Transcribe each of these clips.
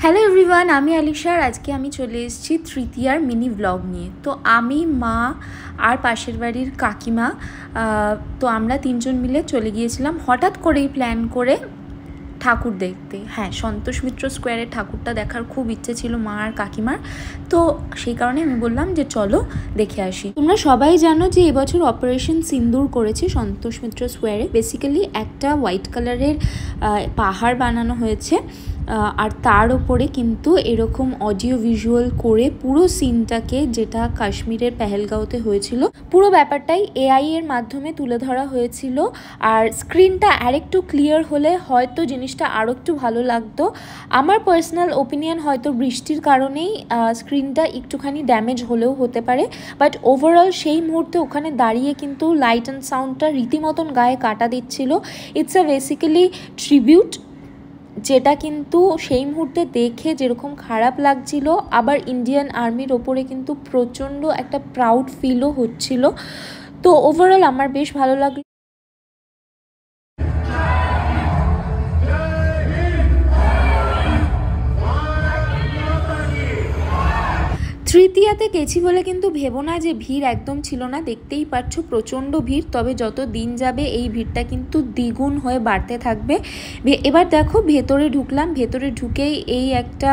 Hello everyone, আমি আলিশা। আজকে আমি চলে এসেছি তৃতীয়ার মিনি ব্লগ নিয়ে। তো আমি, মা আর পাশের বাড়ির কাকিমা, তো আমরা তিনজন মিলে চলে গিয়েছিলাম হঠাৎ করেই প্ল্যান করে ঠাকুর দেখতে। হ্যাঁ, সন্তোষ মিত্র স্কোয়ারের ঠাকুরটা দেখার খুব ইচ্ছে ছিল মা আর কাকিমার। তো সেই কারণে আমি বললাম যে চলো দেখে আসি। তোমরা সবাই জানো যে এবছর অপারেশন সিন্দুর করেছে সন্তোষ মিত্র স্কোয়ারে। বেসিক্যালি একটা হোয়াইট কালারের পাহাড় বানানো হয়েছে, আর তার ওপরে কিন্তু এরকম অডিও ভিজুয়াল করে পুরো সিনটাকে, যেটা কাশ্মীরের পেহেলগাঁওতে হয়েছিল, পুরো ব্যাপারটাই এআই এর মাধ্যমে তুলে ধরা হয়েছিল। আর স্ক্রিনটা আরেকটু ক্লিয়ার হলে হয়তো জিনিসটা আরও একটু ভালো লাগতো। আমার পার্সোনাল ওপিনিয়ন, হয়তো বৃষ্টির কারণেই স্ক্রিনটা একটুখানি ড্যামেজ হলেও হতে পারে, বাট ওভারঅল সেই মুহূর্তে ওখানে দাঁড়িয়ে কিন্তু লাইট অ্যান্ড সাউন্ডটা রীতিমতন গায়ে কাটা দিচ্ছিল। ইটস আ বেসিক্যালি ট্রিবিউট, যেটা কিন্তু সেই মুহূর্তে দেখে যেরকম খারাপ লাগছিল, আবার ইন্ডিয়ান আর্মির ওপরে কিন্তু প্রচণ্ড একটা প্রাউড ফিলও হচ্ছিল। তো ওভারঅল আমার বেশ ভালো লাগলো। তৃতীয়াতে গেছি বলে কিন্তু ভেবো না যে ভিড় একদম ছিল না। দেখতেই পাচ্ছ প্রচণ্ড ভিড়, তবে যত দিন যাবে এই ভিড়টা কিন্তু দ্বিগুণ হয়ে বাড়তে থাকবে। এবার দেখো ভেতরে ঢুকলাম, ভেতরে ঢুকেই এই একটা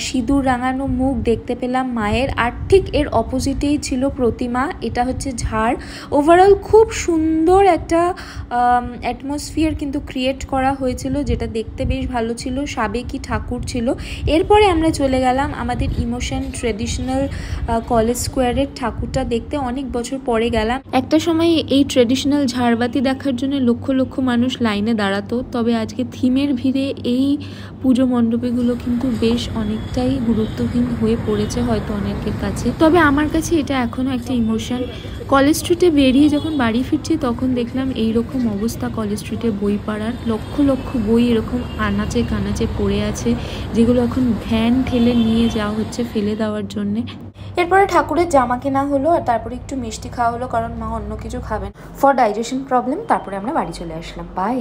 সিঁদুর রাঙানো মুখ দেখতে পেলাম মায়ের, আর ঠিক এর অপোজিটেই ছিল প্রতিমা। এটা হচ্ছে ঝাড়। ওভারঅল খুব সুন্দর একটা অ্যাটমসফিয়ার কিন্তু ক্রিয়েট করা হয়েছিল, যেটা দেখতে বেশ ভালো ছিল। সাবেকি ঠাকুর ছিল। এরপরে আমরা চলে গেলাম আমাদের ইমোশন ট্রেডিশনাল কলেজ স্কোয়ারের ঠাকুরটা দেখতে। অনেক বছর পরে গেলাম। একটা সময় এই ট্রেডিশনাল ঝাড়বাতি দেখার জন্য লক্ষ লক্ষ মানুষ লাইনে দাঁড়াতো, তবে আজকে থিমের ভিড়ে এই পুজো মণ্ডপগুলো কিন্তু বেশ অনেকটাই গুরুত্বহীন হয়ে পড়েছে হয়তো অনেকের কাছে, তবে আমার কাছে এটা এখনও একটা ইমোশন। কলেজ স্ট্রিটে বেরিয়ে যখন বাড়ি ফিরছি তখন দেখলাম এইরকম অবস্থা কলেজ স্ট্রিটে বই পাড়ার। লক্ষ লক্ষ বই এরকম আনাচে কানাচে পড়ে আছে, যেগুলো এখন ভ্যান ঠেলে নিয়ে যাওয়া হচ্ছে ফেলে দেওয়ার জন্যে। এরপরে ঠাকুরের জামা কেনা হলো, আর তারপরে একটু মিষ্টি খাওয়া হলো, কারণ মা অন্য কিছু খাবেন ফর ডাইজেশন প্রবলেম। তারপরে আমরা বাড়ি চলে আসলাম। বাই।